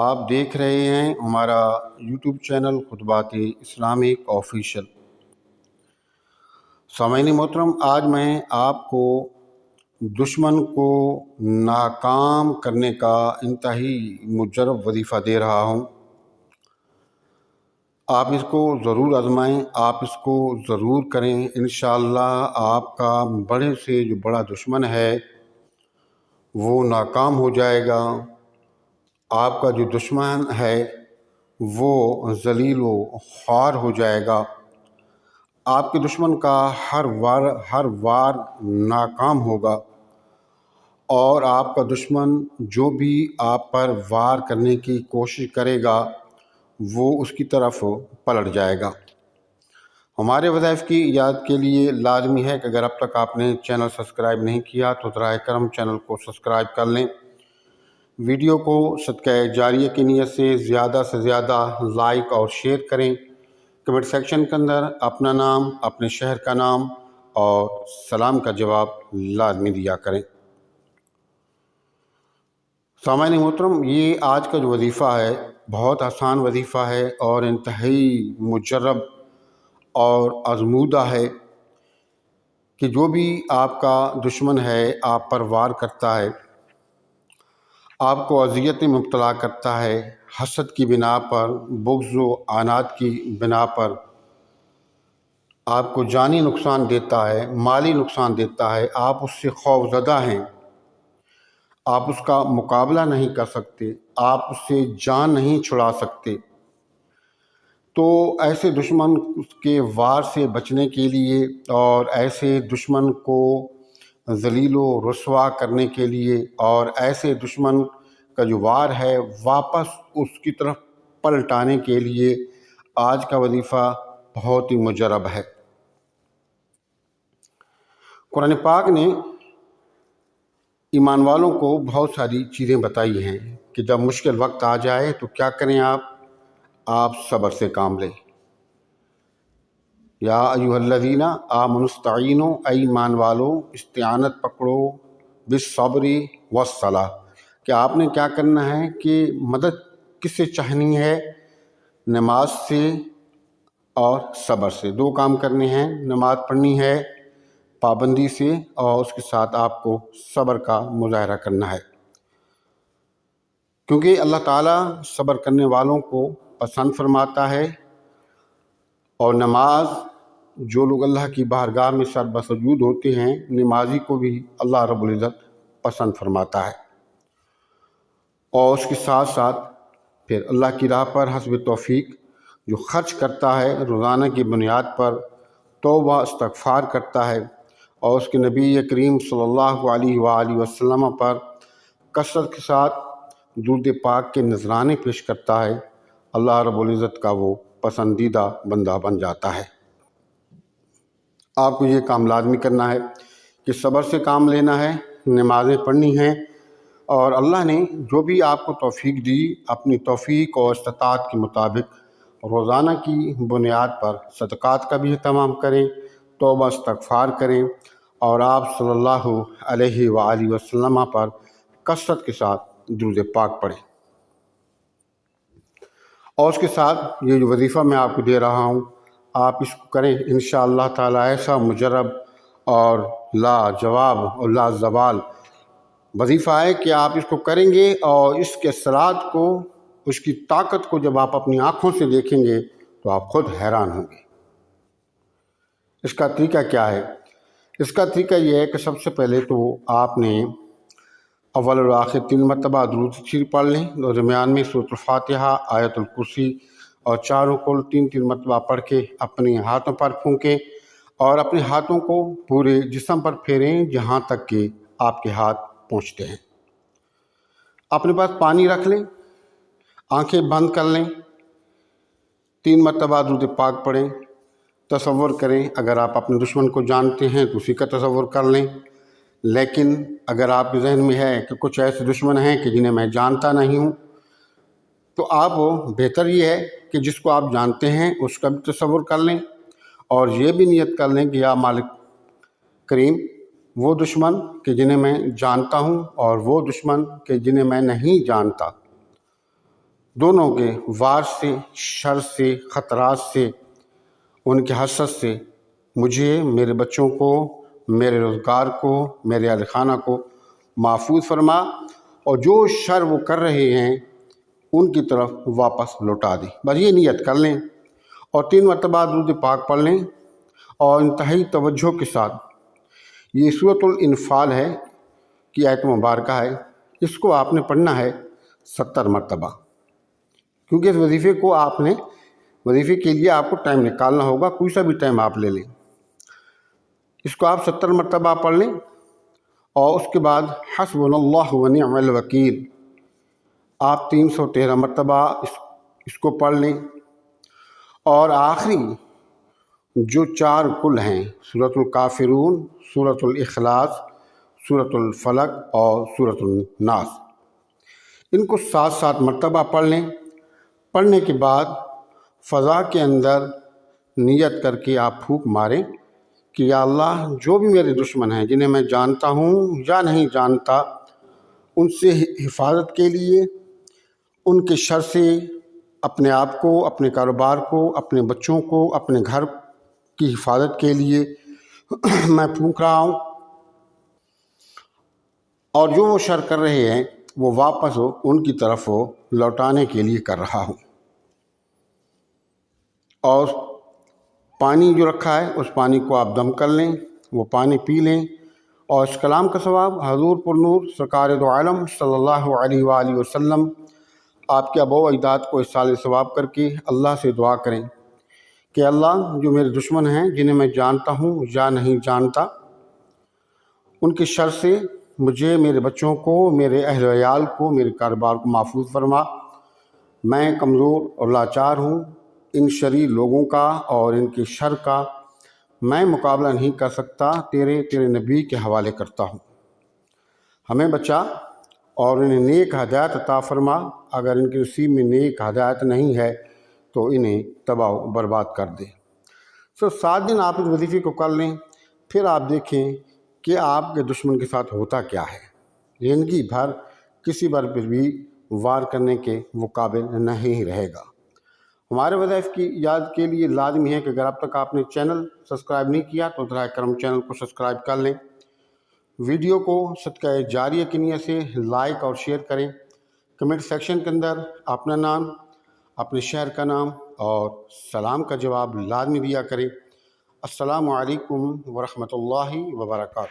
آپ دیکھ رہے ہیں ہمارا یوٹیوب چینل خطبات اسلامک آفیشیل۔ سامعین محترم، آج میں آپ کو دشمن کو ناکام کرنے کا انتہائی مجرب وظیفہ دے رہا ہوں۔ آپ اس کو ضرور آزمائیں، آپ اس کو ضرور کریں۔ انشاءاللہ آپ کا بڑے سے جو بڑا دشمن ہے وہ ناکام ہو جائے گا۔ آپ کا جو دشمن ہے وہ ذلیل و خوار ہو جائے گا۔ آپ کے دشمن کا ہر وار ناکام ہوگا، اور آپ کا دشمن جو بھی آپ پر وار کرنے کی کوشش کرے گا وہ اس کی طرف پلٹ جائے گا۔ ہمارے وظائف کی ایجاد کے لیے لازمی ہے کہ اگر اب تک آپ نے چینل سبسکرائب نہیں کیا تو براہ کرم چینل کو سبسکرائب کر لیں۔ ویڈیو کو صدقہ جاریہ کی نیت سے زیادہ لائک اور شیئر کریں۔ کمنٹ سیکشن کے اندر اپنا نام، اپنے شہر کا نام اور سلام کا جواب لازمی دیا کریں۔ سامعین محترم، یہ آج کا جو وظیفہ ہے بہت آسان وظیفہ ہے اور انتہائی مجرب اور آزمودہ ہے کہ جو بھی آپ کا دشمن ہے آپ پر وار کرتا ہے، آپ کو اذیت میں مبتلا کرتا ہے، حسد کی بنا پر، بغض و عناد کی بنا پر آپ کو جانی نقصان دیتا ہے، مالی نقصان دیتا ہے، آپ اس سے خوف زدہ ہیں، آپ اس کا مقابلہ نہیں کر سکتے، آپ اس سے جان نہیں چھڑا سکتے، تو ایسے دشمن کے وار سے بچنے کے لیے اور ایسے دشمن کو ذلیل و رسوا کرنے کے لیے اور ایسے دشمن کا جو وار ہے واپس اس کی طرف پلٹانے کے لیے آج کا وظیفہ بہت ہی مجرب ہے۔ قرآن پاک نے ایمان والوں کو بہت ساری چیزیں بتائی ہیں کہ جب مشکل وقت آ جائے تو کیا کریں، آپ صبر سے کام لیں۔ یا ایھا الذین آمنوا استعینوا، اے ایمان والو استعانت پکڑو، بالصبر والصلاۃ، کہ آپ نے کیا کرنا ہے کہ مدد کس سے چاہنی ہے؟ نماز سے اور صبر سے۔ دو کام کرنے ہیں، نماز پڑھنی ہے پابندی سے اور اس کے ساتھ آپ کو صبر کا مظاہرہ کرنا ہے، کیونکہ اللہ تعالیٰ صبر کرنے والوں کو پسند فرماتا ہے، اور نماز جو لوگ اللہ کی بارگاہ میں سر بسجود ہوتے ہیں نمازی کو بھی اللہ رب العزت پسند فرماتا ہے۔ اور اس کے ساتھ ساتھ پھر اللہ کی راہ پر حسب توفیق جو خرچ کرتا ہے روزانہ کی بنیاد پر، توبہ استغفار کرتا ہے اور اس کے نبی کریم صلی اللہ علیہ وآلہ وسلم پر کثرت کے ساتھ درود پاک کے نذرانے پیش کرتا ہے، اللہ رب العزت کا وہ پسندیدہ بندہ بن جاتا ہے۔ آپ کو یہ کام لازمی کرنا ہے کہ صبر سے کام لینا ہے، نمازیں پڑھنی ہیں، اور اللہ نے جو بھی آپ کو توفیق دی اپنی توفیق اور استطاعت کے مطابق روزانہ کی بنیاد پر صدقات کا بھی اہتمام کریں، توبہ استغفار کریں، اور آپ صلی اللہ علیہ وآلہ وسلم پر کثرت کے ساتھ درود پاک پڑھیں۔ اور اس کے ساتھ یہ جو وظیفہ میں آپ کو دے رہا ہوں آپ اس کو کریں، انشاءاللہ تعالی ایسا مجرب اور لاجواب اور لازوال وظیفہ ہے کہ آپ اس کو کریں گے اور اس کے اثرات کو، اس کی طاقت کو جب آپ اپنی آنکھوں سے دیکھیں گے تو آپ خود حیران ہوں گے۔ اس کا طریقہ کیا ہے؟ اس کا طریقہ یہ ہے کہ سب سے پہلے تو آپ نے اول اور آخر 3 مرتبہ درود شریف پڑھ لیں، اور درمیان میں سورۃ الفاتحہ، آیت الکرسی اور چاروں کل 3 مرتبہ پڑھ کے اپنے ہاتھوں پر پھونکیں، اور اپنے ہاتھوں کو پورے جسم پر پھیریں جہاں تک کہ آپ کے ہاتھ پہنچتے ہیں۔ اپنے پاس پانی رکھ لیں، آنکھیں بند کر لیں، 3 مرتبہ درود پاک پڑھیں۔ تصور کریں اگر آپ اپنے دشمن کو جانتے ہیں تو اسی کا تصور کر لیں، لیکن اگر آپ کے ذہن میں ہے کہ کچھ ایسے دشمن ہیں کہ جنہیں میں جانتا نہیں ہوں، تو آپ بہتر یہ ہے کہ جس کو آپ جانتے ہیں اس کا بھی تصور کر لیں، اور یہ بھی نیت کر لیں کہ یا مالک کریم، وہ دشمن کہ جنہیں میں جانتا ہوں اور وہ دشمن کہ جنہیں میں نہیں جانتا، دونوں کے وار سے، شر سے، خطرات سے، ان کے حسد سے مجھے، میرے بچوں کو، میرے روزگار کو، میرے اہل خانہ کو محفوظ فرما، اور جو شر وہ کر رہے ہیں ان کی طرف واپس لوٹا دی۔ بس یہ نیت کر لیں اور 3 مرتبہ درود پاک پڑھ لیں، اور انتہائی توجہ کے ساتھ یہ سورۃ الانفال ہے کہ آیت مبارکہ ہے، اس کو آپ نے پڑھنا ہے 70 مرتبہ، کیونکہ اس وظیفے کے لیے آپ کو ٹائم نکالنا ہوگا، کوئی سا بھی ٹائم آپ لے لیں۔ اس کو آپ 70 مرتبہ پڑھ لیں، اور اس کے بعد حسبنا اللہ ونعم الوکیل آپ 313 مرتبہ اس کو پڑھ لیں، اور آخری جو 4 کل ہیں، سورۃ الکافرون، سورۃ الاخلاص، سورۃ الفلق اور سورۃ الناس، ان کو 7 مرتبہ پڑھ لیں۔ پڑھنے کے بعد فضا کے اندر نیت کر کے آپ پھونک ماریں کہ یا اللہ، جو بھی میرے دشمن ہیں، جنہیں میں جانتا ہوں یا نہیں جانتا، ان سے حفاظت کے لیے، ان کے شر سے اپنے آپ کو، اپنے کاروبار کو، اپنے بچوں کو، اپنے گھر کی حفاظت کے لیے میں پھونک رہا ہوں، اور جو وہ شر کر رہے ہیں وہ واپس ان کی طرف لوٹانے کے لیے کر رہا ہوں۔ اور پانی جو رکھا ہے اس پانی کو آپ دم کر لیں، وہ پانی پی لیں، اور اس کلام کا ثواب حضور پر نور سرکار دو عالم صلی اللہ علیہ وآلہ وسلم آپ کے آباء و اجداد کو احصال ثواب کر کے اللہ سے دعا کریں کہ اللہ، جو میرے دشمن ہیں، جنہیں میں جانتا ہوں یا نہیں جانتا، ان کے شر سے مجھے، میرے بچوں کو، میرے اہل و عیال کو، میرے کاروبار کو محفوظ فرما۔ میں کمزور اور لاچار ہوں، ان شریر لوگوں کا اور ان کے شر کا میں مقابلہ نہیں کر سکتا، تیرے نبی کے حوالے کرتا ہوں۔ ہمیں بچا اور انہیں نیک ہدایت عطا فرما، اگر ان کے نصیب میں نیک ہدایت نہیں ہے تو انہیں تباہ و برباد کر دے۔ 7 دن آپ اس وظیفے کو کر لیں، پھر آپ دیکھیں کہ آپ کے دشمن کے ساتھ ہوتا کیا ہے، زندگی بھر کسی پر بھی وار کرنے کے وہ قابل نہیں رہے گا۔ ہمارے وظائف کی یاد کے لیے لازمی ہے کہ اگر اب تک آپ نے چینل سبسکرائب نہیں کیا تو براہ کرم چینل کو سبسکرائب کر لیں، ویڈیو کو صدقہ جاریہ کی نیت سے لائک اور شیئر کریں، کمنٹ سیکشن کے اندر اپنا نام، اپنے شہر کا نام اور سلام کا جواب لازمی دیا کریں۔ السلام علیکم ورحمۃ اللہ وبرکاتہ۔